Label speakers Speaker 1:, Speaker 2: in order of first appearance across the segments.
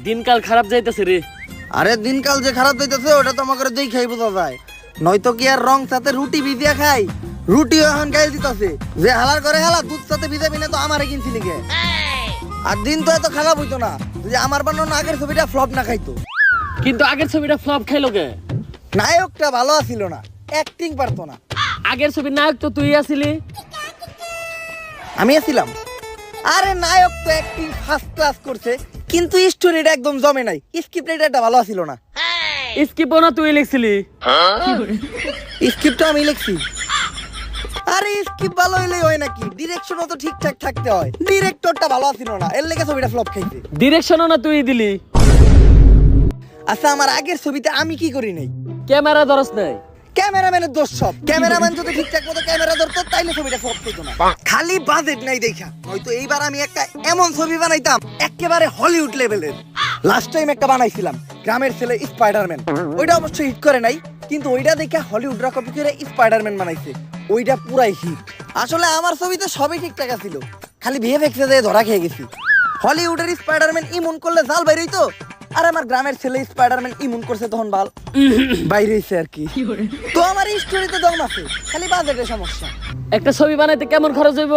Speaker 1: দিনকাল খারাপ যাইতেছে রে।
Speaker 2: আরে দিনকাল যে খারাপ যাইতেছে ওটা তো আমাকে দেখাই বোঝা যায়। নয়তো কি আর রং সাথে রুটি ভিজিয়া খাই, রুটিও এখন গাইল দিতেছে যে হালার করে হালা দুধ সাথে ভিজাবি না তো আমারে কিনছি লিখে। আর দিন তো এত খারাপ হইতো না যে আমার বানানো আগের ছবিটা ফ্লপ না খাইতো।
Speaker 1: কিন্তু আগের ছবিটা ফ্লপ খাইলো কে?
Speaker 2: নায়কটা ভালো ছিল না, অ্যাক্টিং পারতো না।
Speaker 1: আগের ছবির নায়ক তো তুই আছিলি।
Speaker 2: আমি ছিলাম। আরে নায়ক তো অ্যাক্টিং ফার্স্ট ক্লাস করছে, কিন্তু স্টোরিটা একদম জমে নাই। স্ক্রিপ্ট রাইটারটা ভালো ছিল না।
Speaker 1: স্কিপও না তুই লিখছিলি?
Speaker 2: স্ক্রিপ্টটা আমি লিখছি। আরে স্ক্রিপ্ট ভালো হইলেই হয় নাকি? ডিরেকশনও তো ঠিকঠাক থাকতে হয়। ডিরেক্টরটা ভালো ছিল না, এর লেগে ছবিটা ফ্লপ খাইছে।
Speaker 1: ডিরেকশনও না তুই দিলি।
Speaker 2: আচ্ছা, আমার আগের ছবিতে আমি কি করি নাই?
Speaker 1: ক্যামেরা ধরস নাই?
Speaker 2: ক্যামেরাম্যানের দোষ সব। ক্যামেরাম্যান যদি ঠিকঠাক মতো ক্যামেরা ধরতো তাইলে ছবিটা ফ্লপ খেতো না। খালি বাজেট নাই দেখা, হয়তো এইবার আমি একটা এমন ছবি বানাইতাম একেবারে হলিউড লেভেলের। লাস্ট টাইম একটা বানাইছিলাম গ্রামের ছেলে স্পাইডারম্যান, ওইটা অবশ্যই হিট করে নাই, কিন্তু ওইটা দেখে হলিউডরা কপি করে স্পাইডারম্যান বানাইছে, ওইটা পুরাই হিট। আসলে আমার ছবিতে সবই ঠিকঠাক ছিল, খালি ভিএফএক্স এ ধরা খেয়ে গেছি। হলিউডের স্পাইডারম্যান ইমন করলে জাল বাইরে হইতো, আর আমার গ্রামের ছেলে স্পাইডারম্যান ইমন করছে তখন বাল বাইরে হইছে আর কি। তো আমার স্টোরিতে দম আছে, খালি বাজেটের সমস্যা।
Speaker 1: একটা ছবি বানাইতে কেমন খরচ হইব?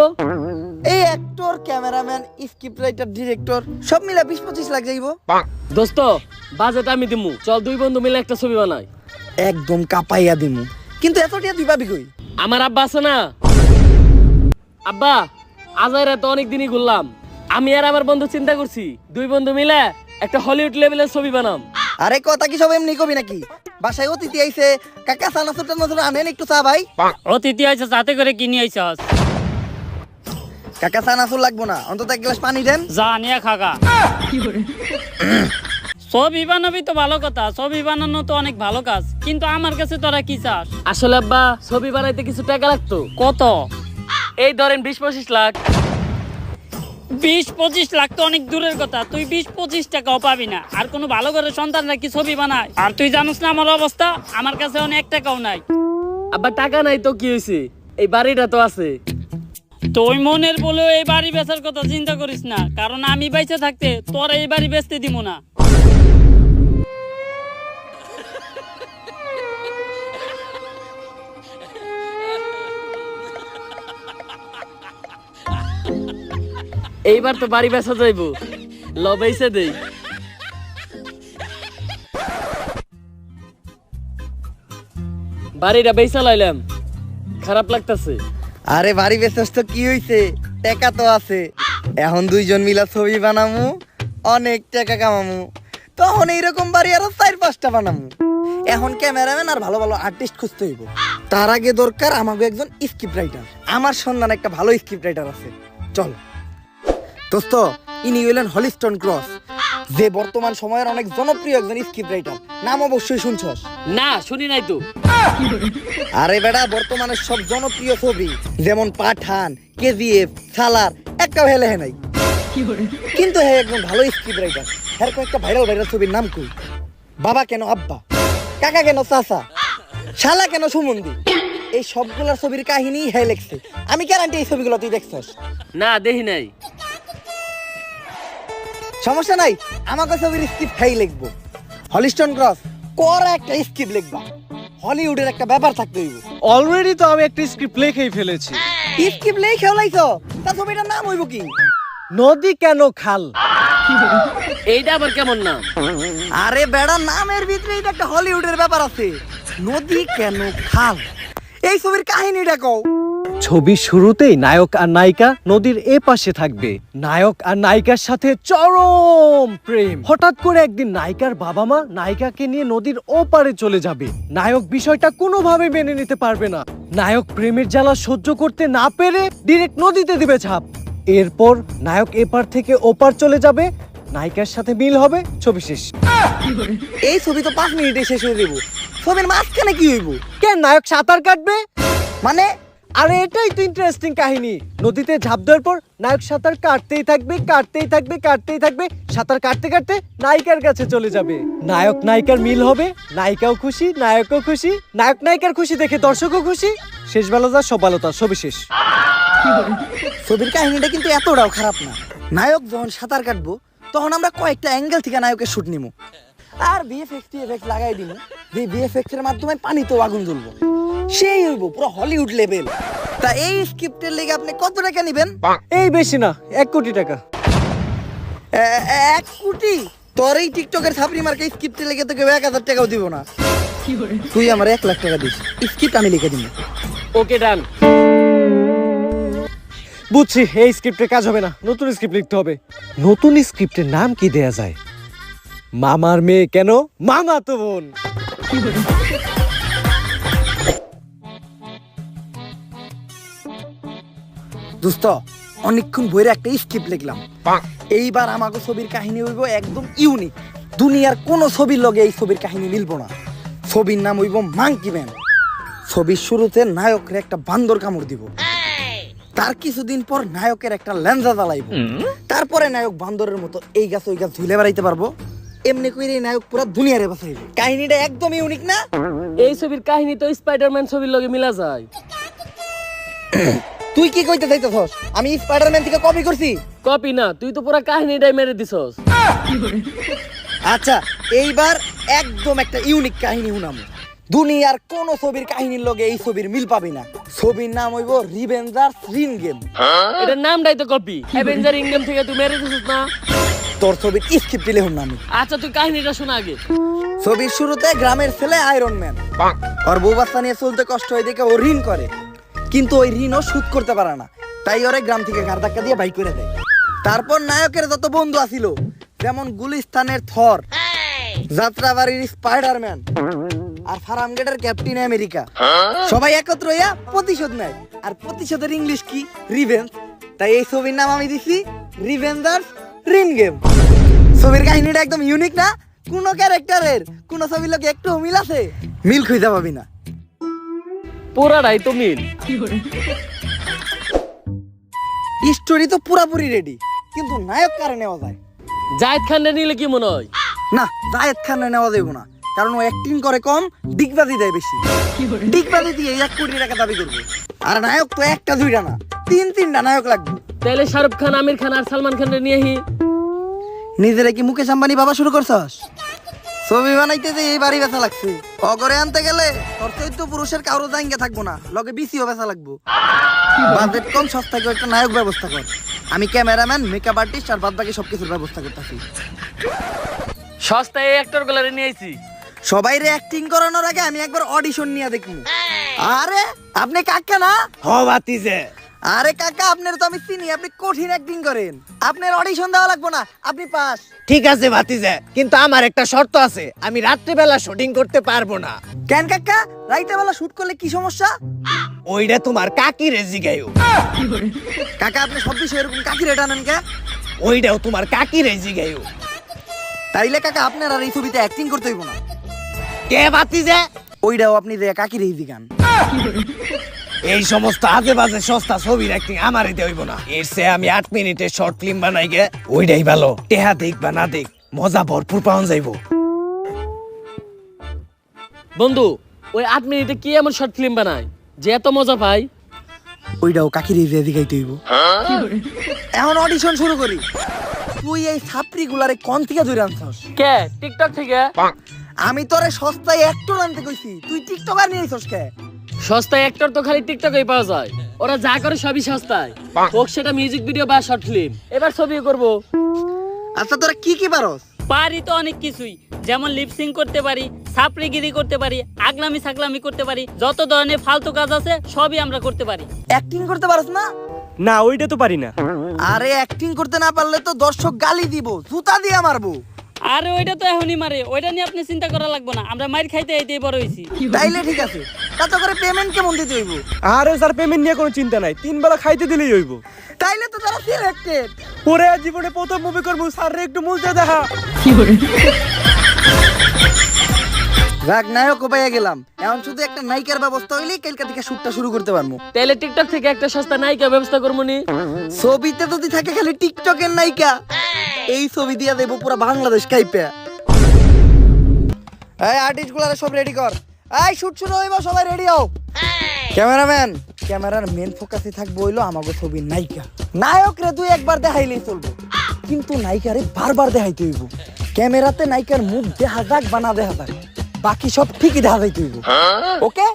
Speaker 2: এই actor, cameraman, script writer, director সব মিলে 20-25 লাখ যাইব।
Speaker 1: দোস্ত বাজেট আমি দিমু, চল দুই বন্ধু মিলে একটা ছবি বানাই।
Speaker 2: একদম কাপাইয়া দিমু, কিন্তু এত টিয়া তুই পাবি কই?
Speaker 1: আমার আব্বা আছে না? আব্বা আজাইরা তো অনেক দিনই ঘুরলাম, আমি আর আমার বন্ধু চিন্তা করছি দুই বন্ধু মিলে একটা হলিউড লেভেলের ছবি বানাম।
Speaker 2: আরে কথা কি সব এমনি কবি নাকি? বাসায় অতিথি আইছে, কাকা সানাসুর টানাসুর আনেন একটু চা ভাই।
Speaker 3: অতিথি আইছে, সাথে করে কিনে আইছস?
Speaker 2: কাকা সানাসুর লাগবো না, অন্তত এক গ্লাস পানি দেন।
Speaker 3: যা নিয়ে খাগা। ছবি বানাবি তো ভালো কথা, ছবি বানানো তো অনেক ভালো কাজ, কিন্তু আমার কাছে তোরা কি চাস?
Speaker 1: আসলে আব্বা ছবি বানাইতে কিছু টাকা লাগতো।
Speaker 3: কত?
Speaker 1: এই ধরেন 20-25 লাখ।
Speaker 3: 20-25 লাখ তো অনেক দূরের কথা, তুই 20-25 টাকাও পাবি না। আর কোনো ভালো করে সন্তানরা কি ছবি বানায়? আর তুই জানিস না আমার অবস্থা, আমার কাছে অনেক টাকাও নাই।
Speaker 1: আব্বা টাকা নাই তো কি হয়েছে, এই বাড়িটা তো আছে।
Speaker 3: তুই মনের বলে এই বাড়ি বেচার কথা চিন্তা করিস না, কারণ আমি বেঁচে থাকতে তোর এই বাড়ি বেচতে দিব না।
Speaker 1: এইবার তো বাড়ি বেচা যাইব, লবেইছে দেই। বাড়িটা বেচা লাইলাম, খারাপ লাগতাছে।
Speaker 2: আরে বাড়ি বেচস তো কি হইছে, টাকা তো আছে। এখন দুইজন মিলা ছবি বানামু, অনেক টাকা কামামু, তখন এইরকম বাড়ি আরো 4-5টা বানামু। এখন ক্যামেরাম্যান আর ভালো ভালো আর্টিস্ট খুঁজতে হইব। তার আগে দরকার আমাকে একজন স্ক্রিপ্ট রাইটার। আমার সন্ধান একটা ভালো স্ক্রিপ্ট রাইটার আছে, চল। দোস্ত, ইনি হইলেন হলিস্টন ক্রস, যে বর্তমান সময়ের অনেক জনপ্রিয় একজন স্ক্রিপ্ট রাইটার। নাম অবশ্যই শুনছস?
Speaker 1: না শুনি নাই তো।
Speaker 2: আরে বেটা, বর্তমানে সব জনপ্রিয় ছবি যেমন পাঠান, কেজিএফ, সালার একটা হেলে হে নাই, কিন্তু হ্যাঁ একজন ভালো স্ক্রিপ্ট রাইটার। হ্যাঁ কয়েকটা ভাইরাল ছবির নাম কই? বাবা কেন আব্বা, কাকা কেন চাচা, শালা কেন সুমন্দি, এই সবগুলার ছবির কাহিনী হ্যাঁ লেখছে। আমি গ্যারান্টি এই ছবিগুলো তুই দেখছস?
Speaker 1: না দেখি নাই।
Speaker 2: সমস্যা নাই, আমাকে ছবির স্ক্রিপ্ট হ্যাঁ লিখবো। হলিস্টন ক্রস করা একটা স্ক্রিপ্ট লিখবা, হলিউডের একটা ব্যাপার থাকতে হইব।
Speaker 4: অলরেডি তো আমি একটা স্ক্রিপ্ট লিখেই ফেলেছি।
Speaker 2: স্ক্রিপ্ট লিখে লাইছো, তার ছবিটার নাম হইব কি?
Speaker 4: নদী কেন খাল।
Speaker 1: এইটা আবার কেমন নাম?
Speaker 2: আরে বেড়া, নামের ভিতরে এটা একটা হলিউডের ব্যাপার আছে। নদী কেন খাল, এই ছবির কাহিনীটা কও।
Speaker 4: ছবির শুরুতেই নায়ক আর নায়িকা নদীর এ পাশে থাকবে। নায়ক আর নায়িকার সাথে চরম প্রেম। হঠাৎ করে একদিন নায়িকার বাবা মা নায়িকাকে নিয়ে নদীর ওপারে চলে যাবে। নায়ক বিষয়টা কোনোভাবে মেনে নিতে পারবে না। নায়ক প্রেমের জ্বালা সহ্য করতে না পেরে ডিরেক্ট নদীতে দিবে ঝাঁপ। এরপর নায়ক এপার থেকে ওপার চলে যাবে, নায়িকার সাথে মিল হবে, ছবি শেষ।
Speaker 2: এই ছবি তো 5 মিনিটে শেষ হয়ে যাবো, ছবির মাঝখানে কি হইব?
Speaker 4: কেন নায়ক সাঁতার কাটবে?
Speaker 2: মানে
Speaker 4: আরে এটাই তো ইন্টারেস্টিং কাহিনী। নদীতে ঝাঁপ দেওয়ার পর নায়ক সাঁতার কাটতেই থাকবে, কাটতেই থাকবে, কাটতেই থাকবে। সাঁতার কাটতে কাটতে নায়িকার কাছে চলে যাবে। নায়ক নায়িকার মিল হবে, নায়িকাও খুশি, নায়কও খুশি। নায়ক নায়িকার খুশি দেখে দর্শকও খুশি। শেষ ভালো যা সব ভালো তা, ছবি শেষ।
Speaker 2: ছবির কাহিনীটা কিন্তু এতটাও খারাপ না। নায়ক যখন সাঁতার কাটবো তখন আমরা কয়েকটা অ্যাঙ্গেল থেকে নায়কের শুট নিমু আর ভিএফএক্স লাগাই দিমু। যে ভিএফএক্স এর মাধ্যমে পানিতেও আগুন জ্বলবো, সেই হইব পুরো হলিউড লেভেল। তা এই স্ক্রিপ্টের লেগে আপনি কত টাকা নেবেন?
Speaker 4: এই বেশি না, 1 কোটি টাকা।
Speaker 2: 1 কোটি? তোর এই টিকটকের ছাপরি মার্কে স্ক্রিপ্টের লেগে তোকে 1000 টাকাও দিব না। তুই আমার 1 লাখ টাকা দিস, স্ক্রিপ্ট আমি লিখে দিব।
Speaker 1: ওকে ডান।
Speaker 4: বুঝছি, এই স্ক্রিপ্টের কাজ হবে না, নতুন স্ক্রিপ্ট লিখতে হবে। নতুন স্ক্রিপ্টের নাম কি দেয়া যায়? মামার মেয়ে কেন মামা তো বোন।
Speaker 2: দোস্ত অনেকক্ষণ বইরে একটা স্ক্রিপ্ট লিখলাম। এইবার আমাকে ছবির কাহিনী হইব একদম ইউনিক। দুনিয়ার কোন ছবির লগে এই ছবির কাহিনী মিলবো না। ছবির নাম হইব মাঙ্কি ম্যান। ছবির শুরুতে নায়করে একটা বান্দর কামড় দিব, তার কিছুদিন পর নায়কের একটা লেঞ্জা জ্বালাইব, তারপরে নায়ক বান্দরের মতো এই গাছ ওই গাছ ঝুলে বেড়াইতে পারবো। এমনি কইরে নায়ক পুরো দুনিয়ারে বাঁচাইব। কাহিনীটা একদম ইউনিক না?
Speaker 1: এই ছবির কাহিনী তো স্পাইডারম্যান ছবির লগে মিলা যায়।
Speaker 2: তুই কি কইতে চাইতেছস? আমি স্পাইডারম্যান থেকে কপি করছি?
Speaker 1: কপি না, তুই তো পুরো কাহিনীটাই মেরে দিছস।
Speaker 2: আচ্ছা, এইবার একদম একটা ইউনিক কাহিনী শুনাম। দুনিয়ার কোন ছবির কাহিনীর লগে এই ছবির মিল পাবি না। ছবির নাম হইব রিভেঞ্জার্স রিন গেম।
Speaker 1: এটার নামটাই তো কপি। অ্যাভেঞ্জার ইংগেম থেকে তুই মেরে দিছস না?
Speaker 2: তোর ছবির স্ক্রিপ্ট লিখুন নাম।
Speaker 1: আচ্ছা তুই কাহিনীটা শোনা আগে।
Speaker 2: ছবির শুরুতে গ্রামের ছেলে আয়রন ম্যান, ওর বউ বাচ্চা নিয়ে চলতে কষ্ট হয় দেখে ও ঋণ করে, কিন্তু ওই ঋণও শোধ করতে পারে না, তাই ওরে গ্রাম থেকে ঘাড় ধাক্কা দিয়ে বাইক করে দেয়। তারপর নায়কের যত বন্ধু আছিল, যেমন গুলিস্তানের থর, যাত্রাবাড়ির স্পাইডারম্যান আর ফার্মগেটের ক্যাপ্টেন আমেরিকা, সবাই একত্র হইয়া প্রতিশোধ নেয়। আর প্রতিশোধের ইংলিশ কি? রিভেঞ্জ। তাই এই ছবির নাম আমি দিছি রিভেঞ্জার্স রিন গেম। ছবির কাহিনীটা একদম ইউনিক না? কোন ক্যারেক্টারের কোন ছবির লোক একটু মিল আছে? মিল খুঁজে পাবি না।
Speaker 1: পুরাটাই তো মিল।
Speaker 2: স্টোরি তো পুরাপুরি রেডি, কিন্তু নায়ক কারে নেওয়া যায়?
Speaker 1: জায়েদ খানরে নিলে কি মনে হয়?
Speaker 2: না, জায়েদ খানে নেওয়া যাইব না, কারণ ও অ্যাক্টিং করে কম, ডিগবাজি দেয় বেশি। ডিগবাজি দিয়ে 1 কোটি টাকা দাবি করবে। আর নায়ক তো একটা দুইটা না, 3-3টা নায়ক লাগবে।
Speaker 1: তাইলে শাহরুখ খান, আমির খান আর সালমান খানরে নিয়ে হি।
Speaker 2: নিজেরা কি মুকেশ আম্বানি বাবা শুরু করছস? ছবি বানাইতে যে এই বাড়ি বেচা লাগছে, অগরে আনতে গেলে তোর 14 পুরুষের কারো জায়গা থাকবো না, লগে বিসিও বেচা লাগবো। বাজেট কম, সস্তায় একটা নায়ক ব্যবস্থা কর। আমি ক্যামেরাম্যান, মেকআপ আর্টিস্ট আর বাদ বাকি সবকিছুর ব্যবস্থা করতেছি।
Speaker 1: সস্তায় এই অ্যাক্টর গুলারে নিয়ে আইছি।
Speaker 2: সবাইরে অ্যাক্টিং করানোর আগে আমি একবার অডিশন নিয়ে দেখবো। আরে আপনি কাকা না?
Speaker 4: হ বাতিজে।
Speaker 2: আরে কাকা, আপনার তো আমি চিনি, আপনি কঠিন অ্যাক্টিং করেন। আপনার অডিশন দেওয়া লাগবে না, আপনি পাস।
Speaker 4: ঠিক আছে বাতিজে, কিন্তু আমার একটা শর্ত আছে, আমি রাত্রিবেলা শুটিং করতে পারবো না।
Speaker 2: কেন কাকা? রাইতে বেলা শুট করলে কি সমস্যা?
Speaker 4: ওইটা তোমার কাকি রেজি গায়ো।
Speaker 2: কাকা, আপনি সব বিষয় এরকম কাকি রেট আনেন কে?
Speaker 4: ওইটাও তোমার কাকি রেজি গায়ো।
Speaker 2: তাইলে কাকা আপনার আর এই ছবিতে অ্যাক্টিং করতে হইব না।
Speaker 4: কে বাতিজে?
Speaker 2: ওইটাও আপনি যে কাকি রেজি গান।
Speaker 4: এই সমস্ত আজে বাজে সস্তা ছবির অ্যাক্টিং আমারই হইব না। এর চেয়ে আমি 8 মিনিটের শর্ট ফিল্ম বানাই গে, ওইটাই ভালো। টেহা দেখ বা না দেখ, মজা ভরপুর পাওয়া যাইবো।
Speaker 1: বন্ধু, ওই 8 মিনিটে কি এমন শর্ট ফিল্ম বানায় যে এত মজা পাই?
Speaker 2: ওইটাও কাকি রেজি গাইতে হইব। এখন অডিশন শুরু করি। তুই এই ছাত্রী গুলারে কোন থেকে ধরে আনছস?
Speaker 1: কে? টিকটক থেকে।
Speaker 2: আমি তোরে সস্তায় অ্যাক্টর আনতে কইছি, তুই টিকটকার নিয়ে আইছস কে?
Speaker 1: সস্তায় অ্যাক্টর তো খালি টিকটকেই পাওয়া যায়। ওরা যা করে সবই সস্তায়, হোক সেটা মিউজিক ভিডিও বা শর্ট ফিল্ম। এবার ছবিও করব।
Speaker 2: আচ্ছা, তোরা কি কি পারস?
Speaker 3: পারি তো অনেক কিছুই, যেমন লিপসিং করতে পারি, সাপড়িগিরি করতে পারি, আগলামি সাকলামি করতে পারি, যত ধরনের ফালতু কাজ আছে সবই আমরা করতে পারি।
Speaker 2: অ্যাক্টিং করতে পারস না?
Speaker 4: না, ওইটা তো পারি না।
Speaker 2: আরে অ্যাক্টিং করতে না পারলে তো দর্শক গালি দিব, জুতা দিয়ে মারবো।
Speaker 3: আরে ওইটা তো এখনই মারে, ওইটা নিয়ে আপনি চিন্তা করা লাগবে না, আমরা মার খাইতে এইতেই বড় হইছি।
Speaker 2: তাইলে ঠিক আছে, তাতে করে পেমেন্ট কেমন দিতে হইব?
Speaker 5: আরে স্যার, পেমেন্ট নিয়ে কোনো চিন্তা নাই, 3 বেলা খাইতে দিলেই হইব।
Speaker 2: তাইলে তো তারা সিলেক্টেড।
Speaker 5: পরে জীবনে প্রথম মুভি করবো, স্যার রে একটু মুলতে দেখা।
Speaker 2: যাক, নায়ক পাইয়া গেলাম। এখন শুধু একটা নায়িকার ব্যবস্থা হইলেই কালকে থেকে শুটটা শুরু করতে পারবো।
Speaker 1: তাইলে টিকটক থেকে একটা সস্তা নায়িকা ব্যবস্থা করবো নি?
Speaker 2: ছবিতে যদি থাকে খালি টিকটকের নায়িকা, এই ছবি দিয়া দেবো পুরো বাংলাদেশ কাইপে। এই আর্টিস্ট গুলারে সব রেডি কর। এই শুট শুরু হইব, সবাই রেডি হও। ক্যামেরাম্যান, ক্যামেরার মেন ফোকাসে থাকবো হইলো আমাগো ছবির নায়িকা। নায়ক রে তুই একবার দেখাইলেই চলবো। কিন্তু নায়িকারে বারবার দেখাইতে হইব। ক্যামেরাতে নায়িকার মুখ দেখা যাক বা না দেখা যাক, বাকি সব ঠিকই দেখা যাইতে হইব। ওকে,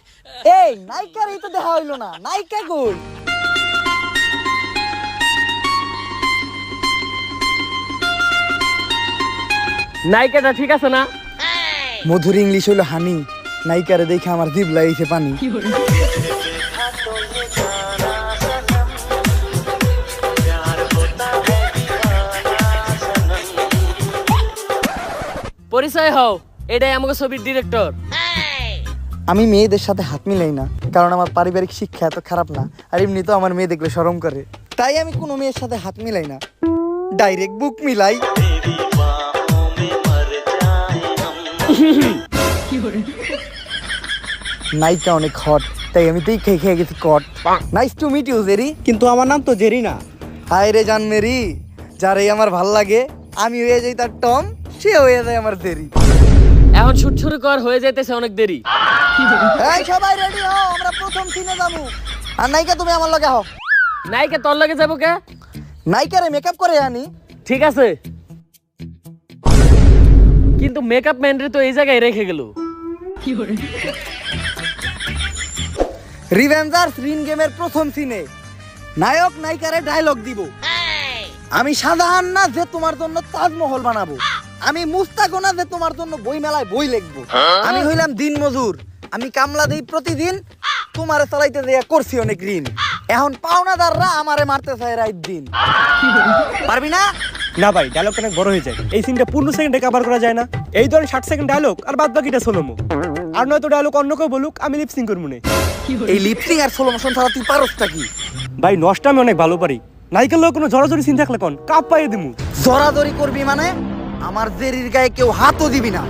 Speaker 2: এই নায়িকার এই তো দেখা হইলো না, নায়িকা কই?
Speaker 1: নায়িকাটা ঠিক আছে না?
Speaker 2: মধুর ইংলিশ হইলো হানি, নায়িকারে দেখে আমার জিভ লাগিয়েছে পানি।
Speaker 1: পরিচয় হও, এটাই আমাকে ছবির ডিরেক্টর।
Speaker 2: আমি মেয়েদের সাথে হাত মিলাই না, কারণ আমার পারিবারিক শিক্ষা এত খারাপ না, আর এমনি তো আমার মেয়ে দেখলে শরম করে, তাই আমি কোনো মেয়ের সাথে হাত মিলাই না, ডাইরেক্ট বুক মিলাই। নায়িকা অনেক হট, তাই আমি তুই খেয়ে খেয়ে গেছি কট। Nice to meet you Jerry.
Speaker 5: কিন্তু আমার নাম তো জেরি না।
Speaker 2: হায় রে জান মেরি, যারে আমার ভাল লাগে আমি হয়ে যাই তার টম, সে হয়ে যায় আমার জেরি।
Speaker 1: এখন শুট শুরু কর, হয়ে যাইতেছে অনেক দেরি।
Speaker 2: এই সবাই রেডি হও, আমরা প্রথম সিনে যাবো। আর নায়িকা তুমি আমার লগে হও।
Speaker 1: নায়িকা তোর লাগে যাবো কে?
Speaker 2: নায়িকারে মেকআপ করে আনি।
Speaker 1: ঠিক আছে, কিন্তু মেকআপ ম্যানরে তো এই জায়গায় রেখে গেল।
Speaker 2: রিভেঞ্জার্স রিন গেমের প্রথম সিনে নায়ক নায়িকারে ডায়লগ দিব। আমি শাহজাহান না যে তোমার জন্য তাজমহল বানাবো, আমি মুস্তাকও না যে তোমার জন্য বই মেলায় বই লিখবো, আমি হইলাম দিন মজুর, আমি কামলা দেই প্রতিদিন, তোমারে চালাইতে দেয়া করছি অনেক ঋণ, এখন পাওনাদাররা আমারে মারতে চায় রাত দিন। পারবি না?
Speaker 5: না ভাই, ডায়লগটা অনেক বড় হয়ে যায়, এই সিনটা 15 সেকেন্ডে কভার করা যায় না। এই ধরেন 60 সেকেন্ড ডায়লগ আর বাদ বাকিটা সোলোমো, আর নয়তো ডায়লগ অন্য কেউ বলুক, আমি লিপসিং করবো না।
Speaker 2: এই লিপসিং আর স্লো মোশন ছাড়া তুই পারসটা কি?
Speaker 5: ভাই নষ্ট আমি অনেক ভালো পারি, নায়িকার লোক কোনো জড়াজড়ি সিন থাকলে কোন কাপ পাইয়ে দিমু।
Speaker 2: জড়াজড়ি করবি মানে আমার জেরির গায়ে কেউ হাতও দিবি না।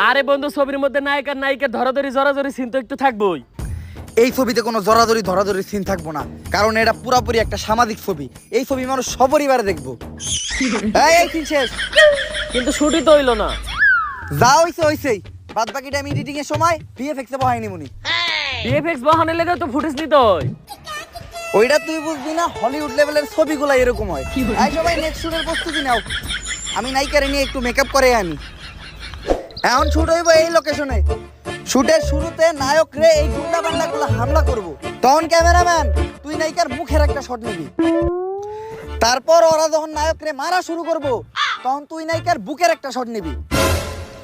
Speaker 1: আরে বন্ধু, ছবির মধ্যে নায়িকা নায়িকা ধরাধরি জড়াজড়ি সিন তো একটু থাকবোই।
Speaker 2: এই ছবিতে কোনো জড়াজড়ি ধরাধরি সিন থাকবো না, কারণ এটা পুরাপুরি একটা সামাজিক ছবি, এই ছবি মানুষ সপরিবারে দেখবো। এই সিন শেষ।
Speaker 1: কিন্তু শুটই তো হইলো না।
Speaker 2: যা হইছে হইছেই, বাদ বাকিটা আমি এডিটিং এর সময় ভিএফএক্স এ বহাই নিমুনি।
Speaker 1: ভিএফএক্স বহানের লেগে তো ফুটেজ নিতে হয়।
Speaker 2: ওইটা তুই বুঝবি না, হলিউড লেভেলের ছবিগুলো এরকম হয়। এই সবাই নেক্সট শুটের প্রস্তুতি নাও, আমি নায়িকারে নিয়ে একটু মেকআপ করে আনি। এখন শুট হইব এই লোকেশনে। শুটের শুরুতে নায়ক রে এই গুন্ডা বান্ডাগুলো হামলা করব, তখন ক্যামেরাম্যান তুই নায়িকার মুখের একটা শট নিবি। তারপর ওরা যখন নায়ক রে মারা শুরু করব, তখন তুই নায়িকার বুকের একটা শট নিবি।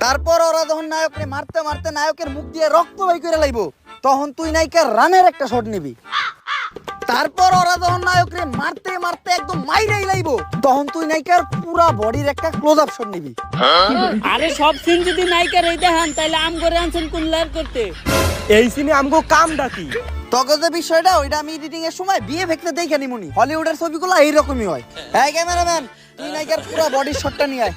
Speaker 2: তারপর ওরা যখন নায়ক রে মারতে মারতে নায়কের মুখ দিয়ে রক্ত বের করে লাইব, তখন তুই নায়িকার রানের একটা শট নিবি। তারপর ওরা যখন নায়ক রে মারতে মারতে একদম মাইরাই লাইব, তখন তুই নায়িকার পুরা বডির একটা ক্লোজ আপ শট নিবি।
Speaker 3: আরে সব সিন যদি নায়িকার এই দেখান, তাহলে আম করে আনছেন কোন লেয়ার করতে?
Speaker 5: এই সিনে আমগো কাম ডাকি।
Speaker 2: তখন যে বিষয়টা ওইটা আমি এডিটিং এর সময় ভিএফএক্স এ দেখে নিমুনি। হলিউডের ছবিগুলো এইরকমই হয়। এই ক্যামেরাম্যান তুই নায়িকার পুরা বডির শটটা নিয়ে আয়।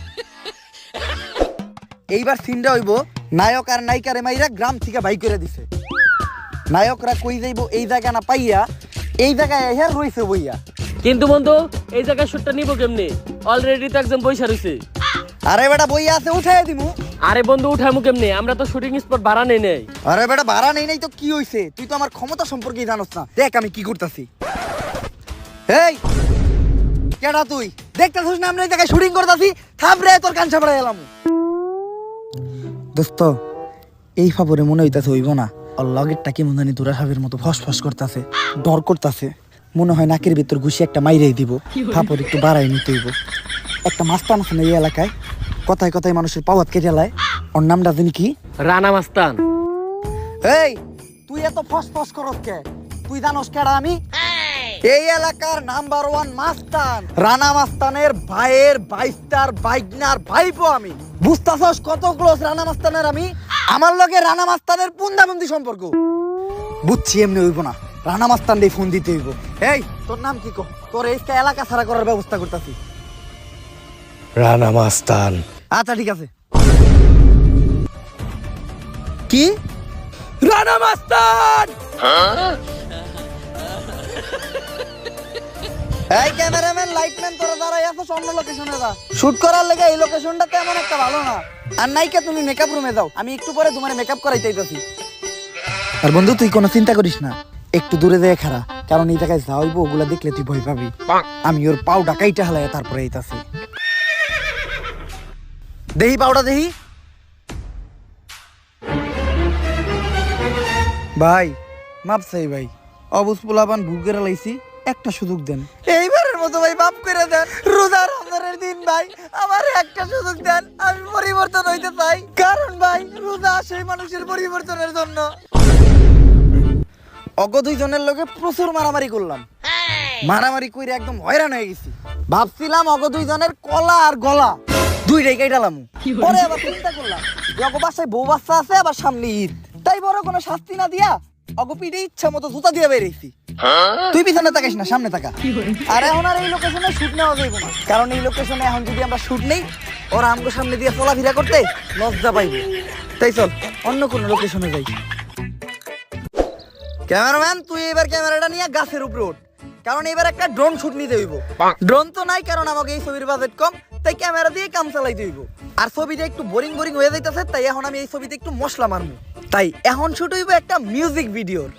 Speaker 2: এইবার সিনটা হইব নায়ক আর নায়িকারে মাইরা গ্রাম থেকে বাই করে দিছে। নায়করা কই যাইব এই জায়গা না পাইয়া এই জায়গায় এসে রইছে বইয়া।
Speaker 1: কিন্তু বন্ধু, এই জায়গায় শুটটা নিব কেমনে? অলরেডি তো একজন বইসা রইছে।
Speaker 2: আরে বেটা বইয়া আছে, উঠাই দিমু।
Speaker 1: আরে বন্ধু, উঠামু কেমনে? আমরা তো শুটিং স্পট ভাড়া নেই নেই।
Speaker 2: আরে বেটা ভাড়া নেই নাই তো কি হইছে? তুই তো আমার ক্ষমতা সম্পর্কে জানোস না। দেখ আমি কি করতেছি। এই কেডা তুই? দেখতেছিস না আমরা এই জায়গায় শুটিং করতেছি? থামরে, তোর কান চাপড়াই এলাম। দোস্ত এই ফাবরে মনে হইতাছে হইব না, আর লগেরটা কি মনে দুরা সাবের মতো ফসফস করতেছে, ডর করতেছে, মনে হয় নাকের ভিতর ঘুষি একটা মাইরাই দিব। ফাপর একটু বাড়াই নিতে হইব। একটা মাস্তান আছে না এই এলাকায়, কথায় কথায় মানুষের পাওয়াত কেটে লাই, ওর নামটা জানি কি?
Speaker 1: রানা মাস্তান।
Speaker 2: এই তুই এত ফসফস করস কে? তুই জানোস কেডা আমি? এই এলাকার নাম্বার 1 মাস্তান, রানা মাস্তানের ভাইয়ের বাইস্টার বাইগনার ভাইপো আমি। বুঝতাছস কত ক্লোজ রানা মাস্তানের আমি? আমার লগে রানা মাস্তানের পুন্দাবন্দি সম্পর্ক। বুঝছি এমনি হইব না, রানা মাস্তান দিয়ে ফোন দিতে হইব। এই তোর নাম কি কো? তোর এই এলাকা ছাড়া করার ব্যবস্থা করতেছি।
Speaker 5: রানা মাস্তান।
Speaker 2: আচ্ছা ঠিক আছে। কি?
Speaker 5: রানা মাস্তান।
Speaker 2: এই ক্যামেরাম্যান লাইটম্যান তোরা দাঁড়াই আছো অন্য লোকেশনে যা। শুট করার লাগে এই লোকেশনটা তেমন একটা ভালো না। আর নাইকা তুমি মেকআপ রুমে যাও, আমি একটু পরে তোমার মেকআপ করাইতেইতাছি। আর বন্ধু তুই কোনো চিন্তা করিস না, একটু দূরে যেয়ে খাড়া, কারণ এই জায়গায় যা হইব ওগুলা দেখলে তুই ভয় পাবি। আমি ওর পাও ডাকাইটা হালাই তারপরে এইতাছি। দেহি পাউডা দেহি। ভাই মাপ চাই ভাই, অবুজ পোলাপান ভুল করে লাইছি, একটা সুযোগ দেন। এইবারের মতো ভাই মাফ করে দেন। রোজা রমজানের দিন ভাই আমার একটা সুযোগ দেন, আমি পরিবর্তন হইতে চাই। কারণ ভাই রোজা সেই মানুষের পরিবর্তনের জন্য। অগ দুইজনের লোকে প্রচুর মারামারি করলাম, মারামারি কইরে একদম হয়রান হয়ে গেছি। ভাবছিলাম অগ দুইজনের কলা আর গলা দুইটাই কেটালাম। পরে আবার চিন্তা করলাম যে অগ বাসায় বউ বাচ্চা আছে, আবার সামনে ঈদ, তাই বড় কোনো শাস্তি না দিয়া অগ পিঠে ইচ্ছা মতো জুতা দিয়ে বেরিয়েছি। তুই পিছনে তাকাইস না, সামনে তাকা। আর এখন আর এই লোকেশনে শুট নেওয়া যাইব না, কারণ এই লোকেশনে এখন যদি আমরা শুট নেই ওরা আমগো সামনে দিয়ে চলাফেরা করতে লজ্জা পাইবে। তাই চল অন্য কোনো লোকেশনে যাই। ক্যামেরাম্যান তুই এবার ক্যামেরাটা নিয়ে গাছের উপরে ওঠ, কারণ এবার একটা ড্রোন শুট নিতে হইব। ড্রোন তো নাই, কারণ আমাকে এই ছবির বাজেট কম, তাই ক্যামেরা দিয়ে কাম চালাইতে হইব। আর ছবিটা একটু বোরিং বোরিং হয়ে যাইতেছে, তাই এখন আমি এই ছবিতে একটু মশলা মারবো। তাই এখন শুট হইব একটা মিউজিক ভিডিওর।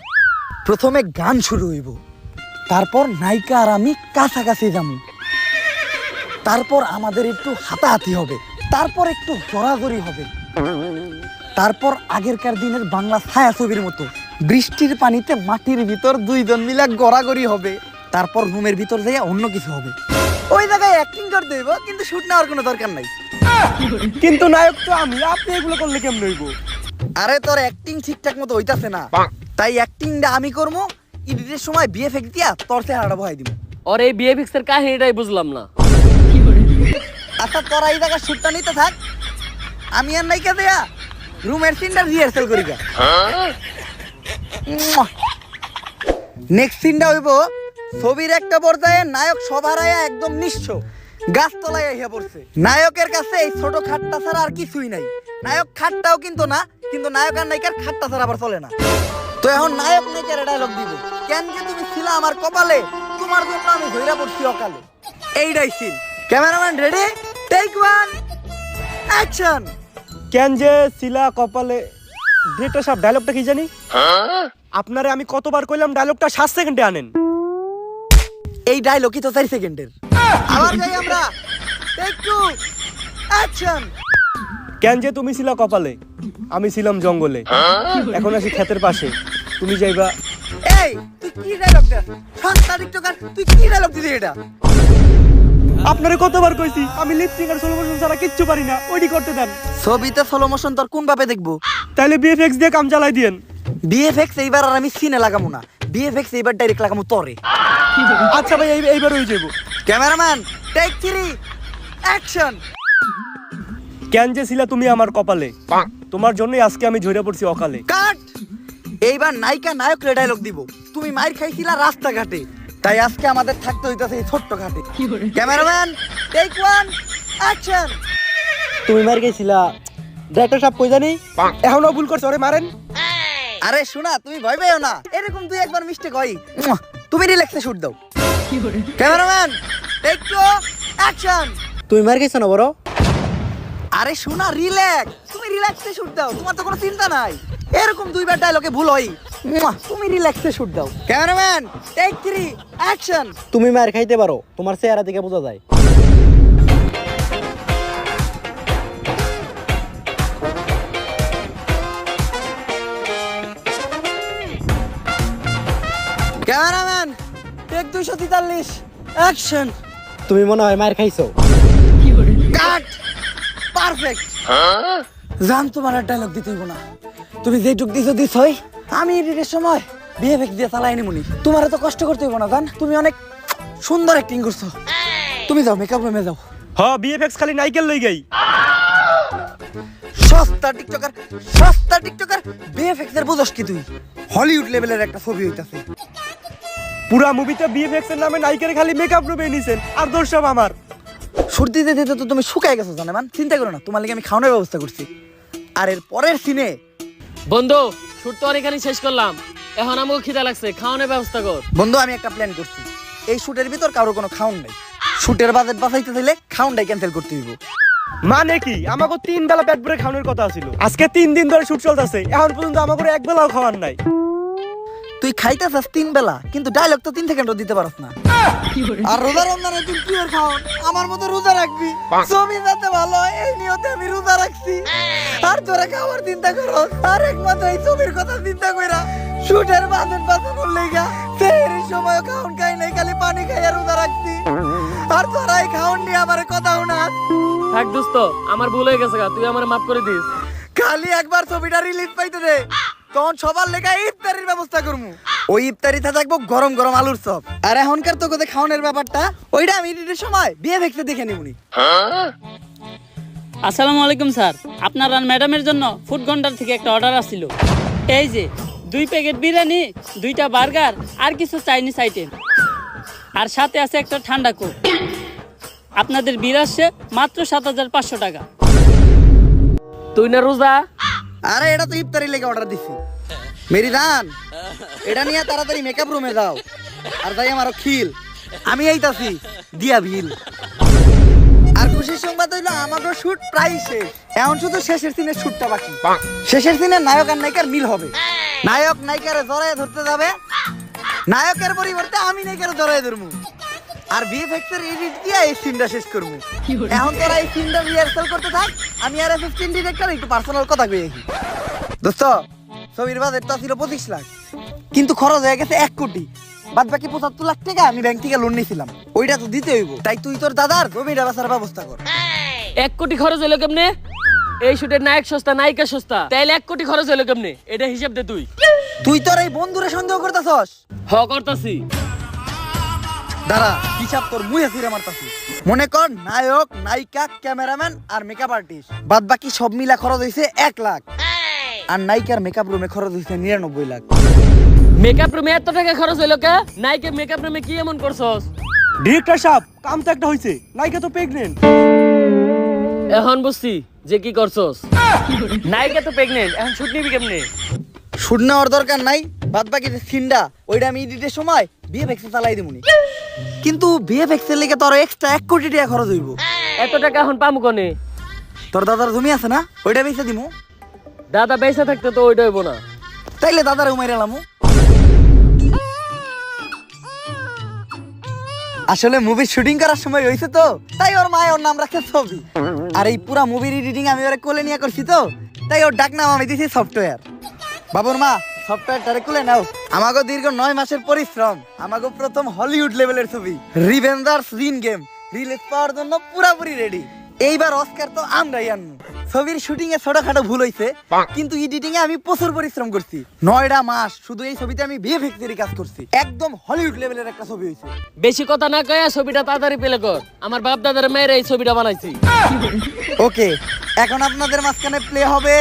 Speaker 2: প্রথমে গান শুরু হইব, তারপর নায়িকা আর আমি কাছাকাছি যাবো, তারপর আমাদের একটু হাতাহাতি হবে, তারপর একটু জড়াজড়ি হবে, তারপর আগেরকার দিনের বাংলা ছায়া ছবির মতো বৃষ্টির পানিতে মাটির ভিতর দুইজন মিলে গড়াগড়ি হবে, তারপর রুমের ভিতর যাইয়া অন্য কিছু হবে। ওই জায়গায় অ্যাক্টিং করতে হইব, কিন্তু শুট নেওয়ার কোনো দরকার নাই।
Speaker 5: কিন্তু নায়ক তো আমি, আপনি এগুলো করলে কেমন হইব?
Speaker 2: আরে তোর অ্যাক্টিং ঠিকঠাক মতো হইতাছে না, তাই অ্যাক্টিংটা আমি করবো। এডিটের সময় বিএফএক্স দিয়া তোর চেহারাটা বহাই দিব।
Speaker 1: ওর এই বিএফএক্স এর কাহিনীটাই বুঝলাম না।
Speaker 2: আচ্ছা তোরা এই জায়গায় শুটটা নিতে থাক, আমি আর নাইকা দেয়া রুমের সিনটা রিহার্সাল করি। নেক্সট সিনটা হইব ছবির একটা পর্যায়ে নায়ক সভারায় একদম নিঃস্ব গাছতলায় আইয়া পড়ছে। নায়কের কাছে এই ছোট খাটটা ছাড়া আর কিছুই নাই। নায়ক খাটটাও কিন্তু না, কিন্তু নায়ক আর নায়িকার খাটটা ছাড়া আবার চলে না। তো এখন নায়ক নায়িকার ডায়লগ দিব, কেন যে তুমি ছিলা আমার কপালে, তোমার জন্য আমি ধইরা পড়ছি অকালে। এইটাই scene. Cameraman ready, take one, action.
Speaker 5: কেন যে শিলা কপালে, ডিরেক্টর সাহেব ডায়লগটা কি জানি? আপনারে আমি কতবার কইলাম ডায়লগটা 7 সেকেন্ডে আনেন।
Speaker 2: এই ডায়লগই তো 4 সেকেন্ডের। আবার যাই আমরা, টেক টু, অ্যাকশন।
Speaker 5: কেন যে তুমি ছিলা কপালে, আমি ছিলাম জঙ্গলে, এখন আছি ক্ষেতের পাশে, তুমি যাইবা।
Speaker 2: এই তুই কি ডায়লগ দিস? সস্তা টিকটকার, তুই কি ডায়লগ দিলি এটা?
Speaker 5: আপনারে কতবার কইছি আমি লিপসিং আর স্লো মোশন ছাড়া কিচ্ছু পারি না, ওইটি করতে দেন।
Speaker 2: ছবিতে স্লো মোশন তোর কোন ভাবে দেখবো?
Speaker 5: তাইলে বিএফএক্স দিয়ে কাম চালাই দিয়েন।
Speaker 2: বিএফএক্স এইবার আর আমি সিনে লাগামু না, বিএফএক্স এইবার ডাইরেক্ট লাগামু তোরে।
Speaker 5: আচ্ছা ভাই এইবার হয়ে যাবো।
Speaker 2: Cameraman take 3, action.
Speaker 5: কেন যে ছিলা তুমি আমার কপালে, তোমার জন্যই আজকে আমি ঝরে পড়ছি অকালে।
Speaker 2: কাট। এইবার নায়িকা নায়ক রে ডায়লগ দিব, তুমি মাইর খাইছিলা রাস্তাঘাটে, তাই আজকে আমাদের থাকতে হইতাছে এই ছোট্ট ঘাটে। Cameraman take 1, action.
Speaker 5: তুমি মার গেছিলা, ডাইরেক্টর সাহেব কই জানি এখনো ভুল করছ, ওরে মারেন।
Speaker 2: আরে শোনা, তুমি ভয় পেও না, এরকম তুই একবার মিস্টেক হয়, তুমি রিল্যাক্সে শুট দাও। Cameraman take 2, action.
Speaker 5: তুমি মার গেছ না বড়?
Speaker 2: আরে শোনা, রিল্যাক্স, তুমি রিল্যাক্সে শুট দাও, তোমার তো কোনো চিন্তা নাই। এরকম দুইবার ডায়লগে ভুল হয়, তুমি রিল্যাক্সে শুট দাও। Cameraman take 3, action.
Speaker 5: তুমি মার খাইতে পারো, তোমার চেহারা দেখে বোঝা যায়।
Speaker 2: Cameraman take 243, action.
Speaker 5: তুমি মনে হয় মার খাইছো।
Speaker 2: কাট। পারফেক্ট। জান তোমার আর ডায়লগ দিতে হইব না, তুমি যেটুক দিছই, আমি এডিটের সময় বিহেভিয়ার দিয়ে চালাই নিমুনি। তোমার এত কষ্ট করতে হইব না জান, তুমি অনেক সুন্দর অ্যাক্টিং করছো। তুমি যাও, মেকআপ রুমে যাও।
Speaker 5: হ বিএফএক্স খালি নাইকেল লই গই।
Speaker 2: সস্তা টিকটকার বিএফএক্স এর বুঝস কি তুই? হলিউড লেভেলের একটা ছবি হইতাছে।
Speaker 5: পুরা মুভিতে বিএফএক্স এর নামে নাইকেল খালি মেকআপ রুমে নিছেন, আর দোষ সব আমার।
Speaker 2: সর্দি দিতে তো তুমি শুকায় গেছো জানেমান, চিন্তা করো না, তোমার লাগি আমি খাওয়ানোর ব্যবস্থা করছি। আর এর পরের সিনে
Speaker 1: বন্ধু শুট তো অনেকখানি শেষ করলাম, এখন আমাকে খিদা লাগছে, খাওয়ানোর ব্যবস্থা কর।
Speaker 2: বন্ধু আমি একটা প্ল্যান করছি, এই শুটের ভিতর কারো কোনো খাউন নাই। শুটের বাজেট বাঁচাইতে চাইলে খাউনটাই ক্যান্সেল করতে হইব।
Speaker 5: মানে কি আমাকে 3 বেলা পেট ভরে খাওয়ানোর কথা ছিল, আজকে 3 দিন ধরে শুট চলতেছে, এখন পর্যন্ত আমাকে এক বেলাও খাওয়ার নাই।
Speaker 2: তুই খাইতেছাস 3 বেলা কিন্তু ডায়লগ তো 3 সেকেন্ডও দিতে পারছ না। আর রোজা রমজানে তুই পিওর খাও আমার মতো রোজা রাখবি, ছবি যাতে ভালো হয় এই নিয়তে আমি রোজা রাখছি। আর তোরা খাওয়ার চিন্তা করো, আর একমাত্র এই ছবির কথা চিন্তা কইরা শুটের বাজেট বাঁচানোর লেগা সেই সময় খাওন খাই নাই, খালি পানি খাইয়া রোজা রাখছি। আর তোরা এই খাওন নিয়ে আমার কথা না।
Speaker 1: থাক দোস্ত, আমার ভুল হয়ে গেছে গা, তুই আমার মাফ করে দিস।
Speaker 2: খালি একবার ছবিটা রিলিজ পাইতে দে, তখন সবার লেখা ইফতারির ব্যবস্থা করবো। ওই ইফতারিতে থাকবো গরম গরম আলুর চপ। আর এখনকার তো কোথায় খাওয়ানোর ব্যাপারটা ওইটা আমি ঈদের সময় বিয়ে ভেক্সে দেখে নিবনি।
Speaker 3: আসসালামু আলাইকুম স্যার, আপনার আর ম্যাডামের জন্য ফুড কর্নার থেকে একটা অর্ডার আসছিল। এই যে 2 প্যাকেট বিরিয়ানি, 2টা বার্গার আর কিছু চাইনিজ আইটেম, আর সাথে আছে একটা ঠান্ডা কোক। আপনাদের বিল আসছে মাত্র 7500 টাকা।
Speaker 1: তুই না রোজা?
Speaker 2: আরে এটা তো ইফতারির লেগে অর্ডার দিছি। মেরি জান, এটা নিয়ে তাড়াতাড়ি মেকআপ রুমে যাও আর তাই আমারও খিল, আমি এইতাছি দিয়া বিল। আর খুশির সংবাদ হইলো আমাদের শুট প্রায় শেষ, এখন শুধু শেষের সিনের শুটটা বাকি। শেষের সিনে নায়ক আর নায়িকার মিল হবে, নায়ক নায়িকারে জড়ায় ধরতে যাবে, নায়কের পরিবর্তে আমি নায়িকারে জড়ায় ধরবো। আর ভিএফএক্স এর এডিট দিয়ে এই সিনটা শেষ করবো। এখন তোরা এই সিনটা রিহার্সাল করতে থাক, আমি আর অ্যাসিস্ট্যান্ট ডিরেক্টর একটু পার্সোনাল কথা কই দেখি। দোস্ত, ছবির বাজেট তো ছিল 25 লাখ, কিন্তু খরচ হয়ে গেছে 1 কোটি। বাদ বাকি 75 লাখ টাকা আমি ব্যাংক থেকে লোন নিয়েছিলাম, ওইটা তো দিতে হইব। তাই তুই তোর দাদার জমিটা বেচার ব্যবস্থা কর।
Speaker 1: 1 কোটি খরচ হলো কেমনে? এই শুটের নায়ক সস্তা, নায়িকা সস্তা, তাইলে 1 কোটি খরচ হলো কেমনে? এটা হিসাব দে তুই।
Speaker 2: তুই তোর এই বন্ধুরে সন্দেহ করতেছস?
Speaker 1: হ করতাছি।
Speaker 2: দাঁড়া, হিসাব তোর মুহে ফিরে মারতাছি। মনে কর নায়ক, নায়িকা, ক্যামেরাম্যান আর মেকআপ আর্টিস্ট, বাদ বাকি সব মিলা খরচ হইছে 1 লাখ। আর নায়িকার মেকআপ রুমে খরচ হইছে 99 লাখ।
Speaker 1: মেকআপ রুমে এত টাকা খরচ হলো কে? নায়িকা মেকআপ রুমে কি এমন করছস?
Speaker 5: ডিরেক্টর সাহেব, কাম তো একটা হইছে, নায়িকা তো প্রেগনেন্ট।
Speaker 1: এখন বুঝছি যে কি করছস। নায়িকা তো প্রেগনেন্ট, এখন শুট নিবি কেমনে?
Speaker 2: শুট নেওয়ার দরকার নাই, বাদ বাকি যে সিনটা ওইটা আমি এডিটের সময় ভিএফএক্সে চালাই দিমুনি। কিন্তু ভিএফএক্স এর লেগে তোর এক্সট্রা 1 কোটি টাকা খরচ হইব।
Speaker 1: এত টাকা এখন পামু কোনে?
Speaker 2: তোর দাদার জমি আছে না, ওইটা বেচে দিমু।
Speaker 1: দাদা বেঁচে থাকতে তো ওইটা হইব না।
Speaker 2: তাইলে দাদার উমাইরে লামু। আসলে মুভি শুটিং করার সময় হইছে তো, তাই ওর মায়ের ওর নাম রাখছে ছবি। আর এই পুরা মুভির এডিটিং আমি ওরে কোলে নিয়ে করছি তো, তাই ওর ডাক নাম আমি দিছি সফটওয়্যার। বাবুর মা, সফটওয়্যারটারে কোলে নাও। আমাগো দীর্ঘ 9 মাসের পরিশ্রম, আমাগো প্রথম হলিউড লেভেলের ছবি রিভেঞ্জার্স রিন গেম রিলিজ পাওয়ার জন্য পুরাপুরি রেডি। এইবার অস্কার তো আমরাই আনবো। ছবির শুটিং এ ছোটখাটো ভুল হইছে, কিন্তু এডিটিং এ আমি প্রচুর পরিশ্রম করছি। 9টা মাস শুধু এই ছবিতে আমি ভিএফএক্স এর কাজ করছি। একদম হলিউড লেভেলের একটা ছবি হইছে।
Speaker 1: বেশি কথা না কয়ে ছবিটা তাড়াতাড়ি পেলে কর। আমার বাপ দাদার মেয়ের এই ছবিটা বানাইছি।
Speaker 2: ওকে, এখন আপনাদের মাঝখানে প্লে হবে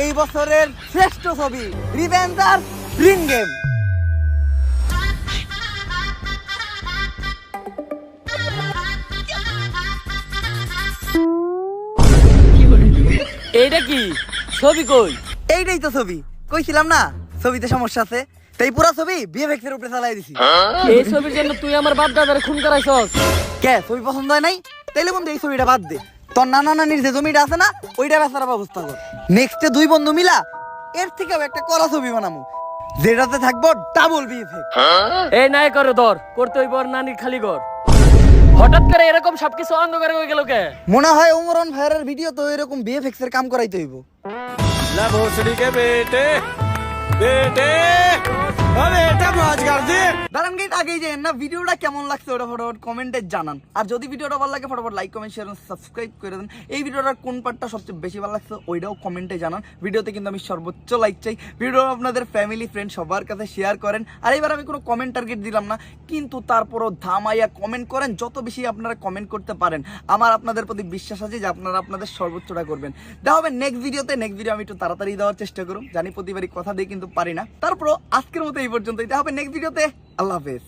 Speaker 2: এই বছরের শ্রেষ্ঠ ছবি রিভেঞ্জার্স রিন গেম।
Speaker 1: এইটা কি ছবি? কই
Speaker 2: এইটাই তো ছবি, কইছিলাম না ছবিতে সমস্যা আছে, তাই পুরো ছবি ভিএফএক্স এর উপরে চালাই দিছি।
Speaker 1: এই ছবির জন্য তুই আমার বাপ দাদার খুন করাইছস?
Speaker 2: কে ছবি পছন্দ হয় নাই? তাইলে বন্ধু এই ছবিটা বাদ দে, তোর নানা নানির যে জমিটা আছে না ওইটা বেচার ব্যবস্থা কর। নেক্সটে 2 বন্ধু মিলা এর থেকেও একটা কড়া ছবি বানামু, যেটাতে থাকবো ডাবল ভিএফএক্স।
Speaker 1: এই নাই করে ধর, করতে হইব ওর নানির খালি ঘর। হঠাৎ করে এরকম সবকিছু অন্ধকারে হয়ে গেল কে?
Speaker 2: মনে হয় ওমরন ভাইয়ের ভিডিও তো এরকম ভিএফএক্স এর কাম করাইতে হইব।
Speaker 5: ला भोसड़ी के बेटे बेटे अबे बेटा मौज कर दे।
Speaker 2: দাঁড়ান গেট আগেই যাই না, ভিডিওটা কেমন লাগছে ওটা ফটোফট কমেন্টে জানান। আর যদি ভিডিওটা ভালো লাগে ফটোফট লাইক কমেন্ট শেয়ার সাবস্ক্রাইব করে দেন। এই ভিডিওটার কোন পার্টটা সবচেয়ে বেশি ভালো লাগছে ওইটাও কমেন্টে জানান। ভিডিওতে কিন্তু আমি সর্বোচ্চ লাইক চাই। ভিডিও আপনাদের ফ্যামিলি ফ্রেন্ড সবার কাছে শেয়ার করেন। আর এবার আমি কোনো কমেন্ট টার্গেট দিলাম না, কিন্তু তারপরও ধামাইয়া কমেন্ট করেন। যত বেশি আপনারা কমেন্ট করতে পারেন আমার আপনাদের প্রতি বিশ্বাস আছে যে আপনারা আপনাদের সর্বোচ্চটা করবেন। দেখা হবে নেক্সট ভিডিওতে। নেক্সট ভিডিও আমি একটু তাড়াতাড়ি দেওয়ার চেষ্টা করুন, জানি প্রতিবারই কথা দিয়ে কিন্তু পারি না। তারপরও আজকের মতো এই পর্যন্তই, দেখা হবে নেক্সট ভিডিওতে। আল্লাহ হাফেজ।